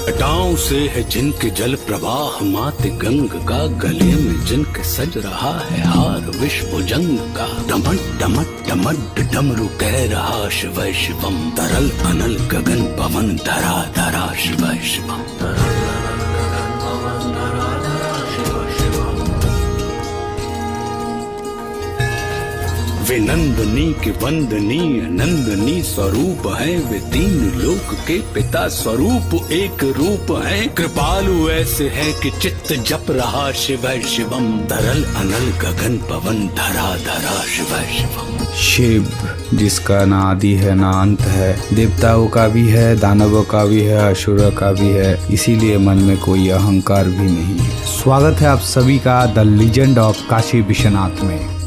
जटाओं से है जिनके जल प्रवाह मात गंग का, गले में जिनके सज रहा है हार विश्व जंग का। डमट डमट डमट डमरू कह रहा शिव शिवम, तरल अनल गगन पवन धरा धरा शिव शिवम। वे नंदनी के वंदनीय नंदनी स्वरूप है, वे तीन लोक के पिता स्वरूप एक रूप है। कृपालु ऐसे है कि चित्त जप रहा शिव शिवम, धरल अनल गगन पवन धरा धरा शिव शिवम। शिव जिसका ना आदि है ना अंत है, देवताओं का भी है, दानवों का भी है, असुरों का भी है, इसीलिए मन में कोई अहंकार भी नहीं है। स्वागत है आप सभी का the legend of Kashi Vishwanath में।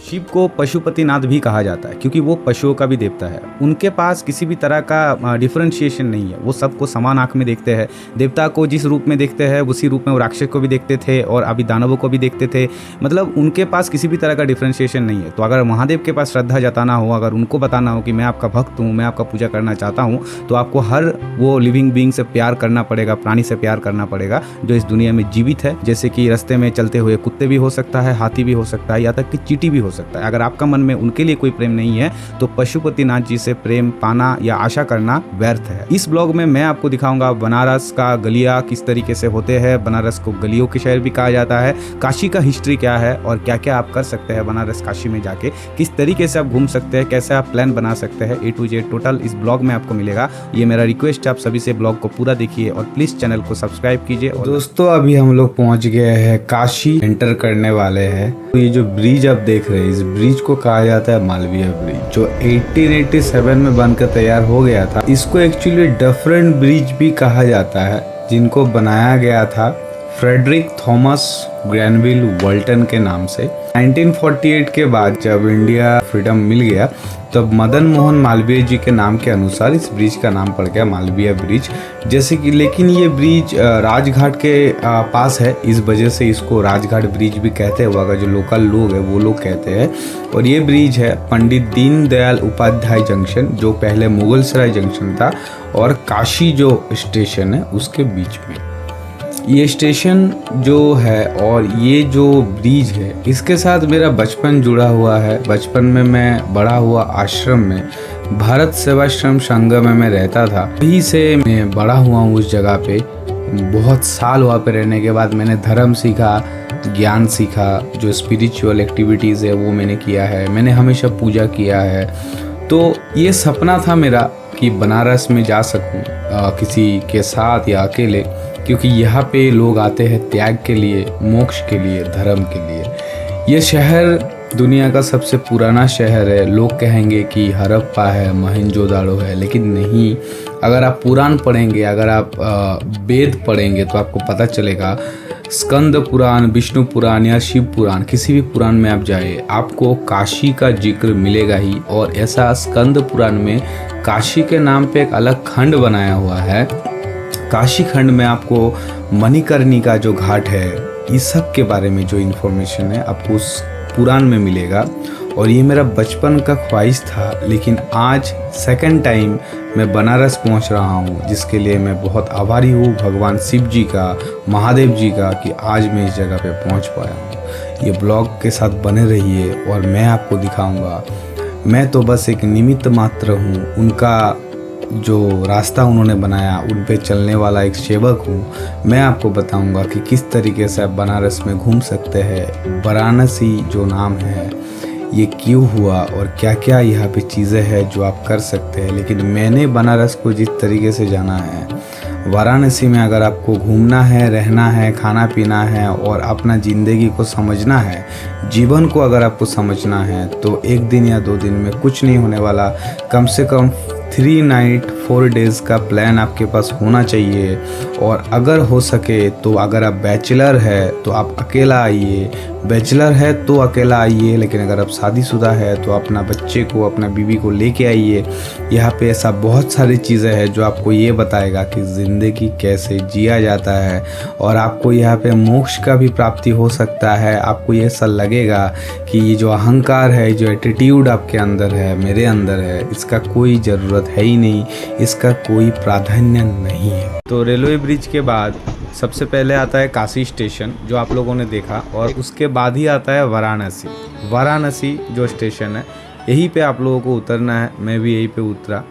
शिव को पशुपतिनाथ भी कहा जाता है क्योंकि वो पशुओं का भी देवता है। उनके पास किसी भी तरह का डिफरेंशिएशन नहीं है, वो सबको समान आंख में देखते हैं। देवता को जिस रूप में देखते हैं उसी रूप में वो राक्षस को भी देखते थे और अभी दानवों को भी देखते थे। मतलब उनके पास किसी भी तरह का डिफरेंशिएशन नहीं है। तो अगर महादेव के पास श्रद्धा जताना हो, अगर उनको बताना हो कि मैं आपका भक्त हूँ, मैं आपका पूजा करना चाहता हूँ, तो आपको हर वो लिविंग बीइंग से प्यार करना पड़ेगा, प्राणी से प्यार करना पड़ेगा जो इस दुनिया में जीवित है। जैसे कि रास्ते में चलते हुए कुत्ते भी हो सकता है, हाथी भी हो सकता है, या तक कि चींटी भी हो सकता है। अगर आपका मन में उनके लिए कोई प्रेम नहीं है तो पशुपतिनाथ जी से प्रेम पाना या आशा करना व्यर्थ है। इस ब्लॉग में मैं आपको दिखाऊंगा बनारस का गलिया किस तरीके से होते हैं। बनारस को गलियों के शहर भी कहा जाता है। काशी का हिस्ट्री क्या है और क्या क्या आप कर सकते हैं बनारस काशी में जाके, किस तरीके से आप घूम सकते हैं, कैसे आप प्लान बना सकते हैं, A to Z टोटल इस ब्लॉग में आपको मिलेगा। ये मेरा रिक्वेस्ट है आप सभी से, ब्लॉग को पूरा देखिए और प्लीज चैनल को सब्सक्राइब कीजिए। और दोस्तों अभी हम लोग पहुंच गए हैं काशी, एंटर करने वाले हैं। तो ये जो ब्रिज आप देख रहे हैं, इस ब्रिज को कहा जाता है मालवीय ब्रिज, जो 1887 में बनकर तैयार हो गया था। इसको एक्चुअली डिफरेंट ब्रिज भी कहा जाता है, जिनको बनाया गया था फ्रेडरिक थॉमस ग्रैनविल वॉल्टन के नाम से। 1948 के बाद जब इंडिया फ्रीडम मिल गया तब मदन मोहन मालवीय जी के नाम के अनुसार इस ब्रिज का नाम पड़ गया मालवीय ब्रिज। जैसे कि लेकिन ये ब्रिज राजघाट के पास है, इस वजह से इसको राजघाट ब्रिज भी कहते हैं। वहाँ का जो लोकल लोग है वो लोग कहते हैं। और ये ब्रिज है पंडित दीनदयाल उपाध्याय जंक्शन, जो पहले मुगल सराय जंक्शन था, और काशी जो स्टेशन है उसके बीच में ये स्टेशन जो है। और ये जो ब्रिज है इसके साथ मेरा बचपन जुड़ा हुआ है। बचपन में मैं बड़ा हुआ आश्रम में, भारत सेवाश्रम संघ में मैं रहता था। वहीं से मैं बड़ा हुआ हूँ उस जगह पे। बहुत साल वहाँ पे रहने के बाद मैंने धर्म सीखा, ज्ञान सीखा, जो स्पिरिचुअल एक्टिविटीज़ है वो मैंने किया है। मैंने हमेशा पूजा किया है। तो ये सपना था मेरा कि बनारस में जा सकूँ किसी के साथ या अकेले, क्योंकि यहाँ पे लोग आते हैं त्याग के लिए, मोक्ष के लिए, धर्म के लिए। ये शहर दुनिया का सबसे पुराना शहर है। लोग कहेंगे कि हड़प्पा है, मोहनजोदाड़ो है, लेकिन नहीं। अगर आप पुराण पढ़ेंगे, अगर आप वेद पढ़ेंगे तो आपको पता चलेगा। स्कंद पुराण, विष्णु पुराण या शिव पुराण, किसी भी पुराण में आप जाए आपको काशी का जिक्र मिलेगा ही। और ऐसा स्कंद पुराण में काशी के नाम पे एक अलग खंड बनाया हुआ है। काशी खंड में आपको मणिकर्णिका जो घाट है, इस सब के बारे में जो इन्फॉर्मेशन है आपको उस पुराण में मिलेगा। और ये मेरा बचपन का ख्वाहिश था, लेकिन आज सेकंड टाइम मैं बनारस पहुंच रहा हूं, जिसके लिए मैं बहुत आभारी हूं भगवान शिव जी का, महादेव जी का, कि आज मैं इस जगह पे पहुंच पाया हूं। ये ब्लॉग के साथ बने रहिए और मैं आपको दिखाऊंगा। मैं तो बस एक निमित्त मात्र हूँ, उनका जो रास्ता उन्होंने बनाया उन पे चलने वाला एक सेवक हूँ। मैं आपको बताऊंगा कि किस तरीके से आप बनारस में घूम सकते हैं। वाराणसी जो नाम है ये क्यों हुआ और क्या क्या यहाँ पे चीज़ें हैं जो आप कर सकते हैं। लेकिन मैंने बनारस को जिस तरीके से जाना है, वाराणसी में अगर आपको घूमना है, रहना है, खाना पीना है और अपना ज़िंदगी को समझना है, जीवन को अगर आपको समझना है, तो एक दिन या 2 दिन में कुछ नहीं होने वाला। कम से कम 3 नाइट 4 डेज़ का प्लान आपके पास होना चाहिए। और अगर हो सके तो अगर आप बैचलर है तो आप अकेला आइए, बैचलर है तो अकेला आइए, लेकिन अगर आप शादीशुदा है तो अपना बच्चे को, अपना बीवी को लेके आइए। यहाँ पे ऐसा बहुत सारी चीज़ें हैं जो आपको ये बताएगा कि ज़िंदगी कैसे जिया जाता है, और आपको यहाँ पे मोक्ष का भी प्राप्ति हो सकता है। आपको ये ऐसा लगेगा कि ये जो अहंकार है, जो एटीट्यूड आपके अंदर है, मेरे अंदर है, इसका कोई ज़रूरत है ही नहीं, इसका कोई प्राधान्य नहीं है। तो रेलवे ब्रिज के बाद सबसे पहले आता है काशी स्टेशन, जो आप लोगों ने देखा, और उसके बाद ही आता है वाराणसी। वाराणसी जो स्टेशन है, यहीं पे आप लोगों को उतरना है। मैं भी यहीं पे उतरा।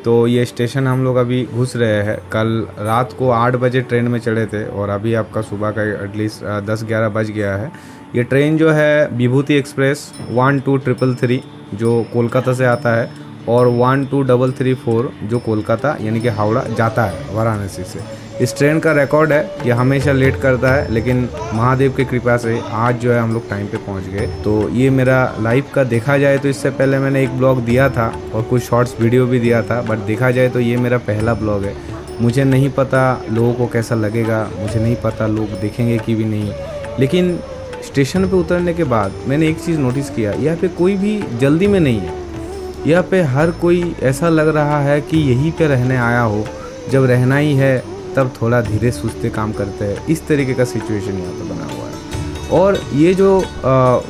तो ये स्टेशन हम लोग अभी घुस रहे हैं। कल रात को 8 बजे ट्रेन में चढ़े थे और अभी आपका सुबह का एटलीस्ट 10-11 बज गया है। ये ट्रेन जो है विभूति एक्सप्रेस 12333 जो कोलकाता से आता है, और 12334 जो कोलकाता यानी कि हावड़ा जाता है वाराणसी से। इस ट्रेन का रिकॉर्ड है, ये हमेशा लेट करता है, लेकिन महादेव की कृपा से आज जो है हम लोग टाइम पे पहुंच गए। तो ये मेरा लाइव का देखा जाए तो इससे पहले मैंने एक ब्लॉग दिया था और कुछ शॉर्ट्स वीडियो भी दिया था, बट देखा जाए तो ये मेरा पहला ब्लॉग है। मुझे नहीं पता लोगों को कैसा लगेगा, मुझे नहीं पता लोग देखेंगे कि भी नहीं, लेकिन स्टेशन पर उतरने के बाद मैंने एक चीज़ नोटिस किया, यहाँ पर कोई भी जल्दी में नहीं है। यहाँ पे हर कोई ऐसा लग रहा है कि यहीं पे रहने आया हो, जब रहना ही है तब थोड़ा धीरे सुस्ते काम करते हैं। इस तरीके का सिचुएशन यहाँ पे बना हुआ है। और ये जो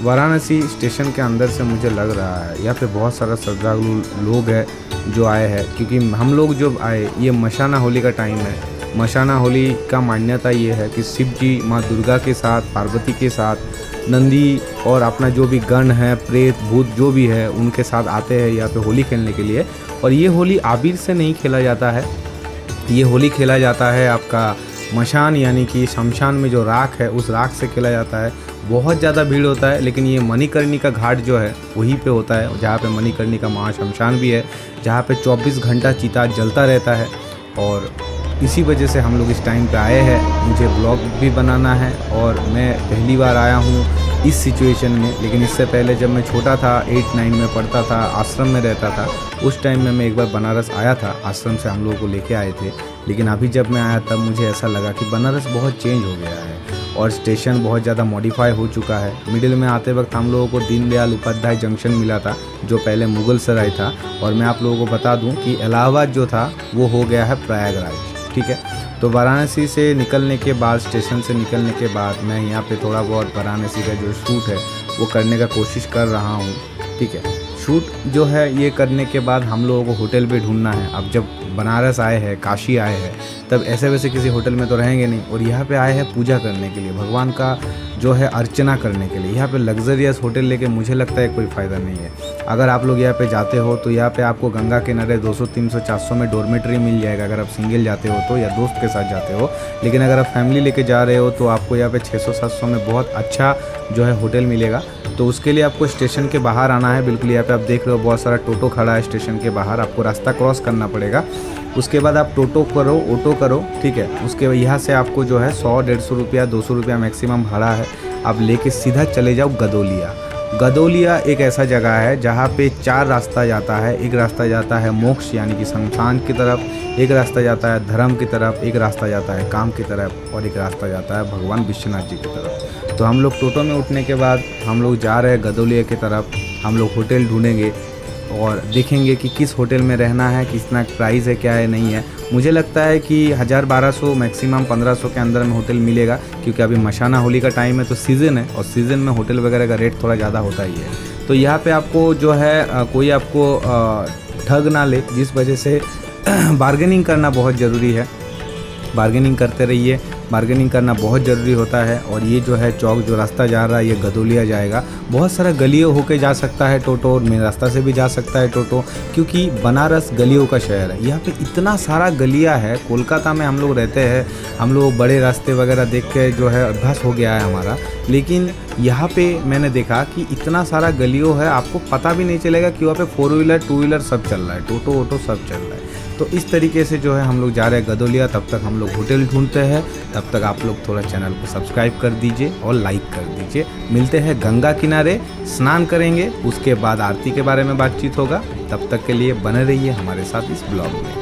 वाराणसी स्टेशन के अंदर से मुझे लग रहा है, यहाँ पे बहुत सारा श्रद्धालु लोग हैं जो आए हैं, क्योंकि हम लोग जो आए ये मशाना होली का टाइम है। मशाना होली का मान्यता ये है कि शिव जी माँ दुर्गा के साथ, पार्वती के साथ, नंदी और अपना जो भी गण है, प्रेत भूत जो भी है, उनके साथ आते हैं यहाँ पे होली खेलने के लिए। और ये होली आबिर से नहीं खेला जाता है, ये होली खेला जाता है आपका मशान यानी कि शमशान में जो राख है उस राख से खेला जाता है। बहुत ज़्यादा भीड़ होता है, लेकिन ये मणिकर्णिका घाट जो है वहीं पे होता है, जहाँ पे मणिकर्णिका महाशमशान भी है, जहाँ पे 24 घंटा चिता जलता रहता है। और इसी वजह से हम लोग इस टाइम पे आए हैं। मुझे ब्लॉग भी बनाना है और मैं पहली बार आया हूँ इस सिचुएशन में, लेकिन इससे पहले जब मैं छोटा था 8-9 में पढ़ता था, आश्रम में रहता था, उस टाइम में मैं एक बार बनारस आया था। आश्रम से हम लोगों को लेके आए थे, लेकिन अभी जब मैं आया तब मुझे ऐसा लगा कि बनारस बहुत चेंज हो गया है और स्टेशन बहुत ज़्यादा मॉडिफाई हो चुका है। मिडिल में आते वक्त हम लोगों को दीनदयाल उपाध्याय जंक्शन मिला था, जो पहले मुगल सराय था। और मैं आप लोगों को बता दूं कि इलाहाबाद जो था वो हो गया है प्रयागराज। ठीक है, तो वाराणसी से निकलने के बाद, स्टेशन से निकलने के बाद मैं यहाँ पे थोड़ा बहुत वाराणसी का जो शूट है वो करने का कोशिश कर रहा हूँ। ठीक है, शूट जो है ये करने के बाद हम लोगों को होटल भी ढूंढना है। अब जब बनारस आए हैं, काशी आए हैं, तब ऐसे वैसे किसी होटल में तो रहेंगे नहीं, और यहाँ पे आए हैं पूजा करने के लिए, भगवान का जो है अर्चना करने के लिए। यहाँ पे लग्जरियस होटल लेके मुझे लगता है कोई फ़ायदा नहीं है। अगर आप लोग यहाँ पे जाते हो तो यहाँ पे आपको गंगा किनारे 200, 300, 400 में डॉर्मेट्री मिल जाएगा, अगर आप सिंगल जाते हो तो, या दोस्त के साथ जाते हो। लेकिन अगर आप फैमिली लेके जा रहे हो तो आपको यहाँ पे 600-700 में बहुत अच्छा जो है होटल मिलेगा। तो उसके लिए आपको स्टेशन के बाहर आना है। बिल्कुल यहाँ पे आप देख रहे हो बहुत सारा टोटो खड़ा है स्टेशन के बाहर, आपको रास्ता क्रॉस करना पड़ेगा। उसके बाद आप टोटो करो, ऑटो करो, ठीक है। उसके यहाँ से आपको जो है 100-150 रुपया, 200 रुपया मैक्सिमम भाड़ा है। आप लेके सीधा चले जाओ गदोलिया। गदोलिया एक ऐसा जगह है जहाँ पे 4 रास्ता जाता है। एक रास्ता जाता है मोक्ष यानी कि शमशान की तरफ, एक रास्ता जाता है धर्म की तरफ, एक रास्ता जाता है काम की तरफ, और एक रास्ता जाता है भगवान विश्वनाथ जी की तरफ। तो हम लोग टोटो में उठने के बाद हम लोग जा रहे हैं गदोलिया की तरफ। हम लोग होटल ढूंढेंगे और देखेंगे कि किस होटल में रहना है, कितना प्राइस है, क्या है, नहीं है। मुझे लगता है कि 1000-1200 मैक्सिमम 1500 के अंदर में होटल मिलेगा, क्योंकि अभी मशाना होली का टाइम है तो सीज़न है, और सीज़न में होटल वगैरह का रेट थोड़ा ज़्यादा होता ही है। तो यहाँ पे आपको जो है कोई आपको ठग ना ले, जिस वजह से बार्गेनिंग करना बहुत ज़रूरी है। बार्गेनिंग करते रहिए, बार्गेनिंग करना बहुत ज़रूरी होता है। और ये जो है चौक जो रास्ता जा रहा है ये गदोलिया जाएगा। बहुत सारा गलियों होके जा सकता है टोटो, और मेन रास्ता से भी जा सकता है टोटो, क्योंकि बनारस गलियों का शहर है। यहाँ पे इतना सारा गलियाँ है। कोलकाता में हम लोग रहते हैं, हम लोग बड़े रास्ते वगैरह देख के जो है अभ्यास हो गया है हमारा, लेकिन यहाँ पे मैंने देखा कि इतना सारा गलियों है, आपको पता भी नहीं चलेगा कि वहाँ पे 4 व्हीलर 2 व्हीलर सब चल रहा है, टोटो ऑटो सब चल रहा है। तो इस तरीके से जो है हम लोग जा रहे हैं गदोलिया। तब तक हम लोग होटल ढूंढते हैं, तब तक आप लोग थोड़ा चैनल को सब्सक्राइब कर दीजिए और लाइक कर दीजिए। मिलते हैं गंगा किनारे, स्नान करेंगे, उसके बाद आरती के बारे में बातचीत होगा। तब तक के लिए बने रहिए हमारे साथ इस ब्लॉग में।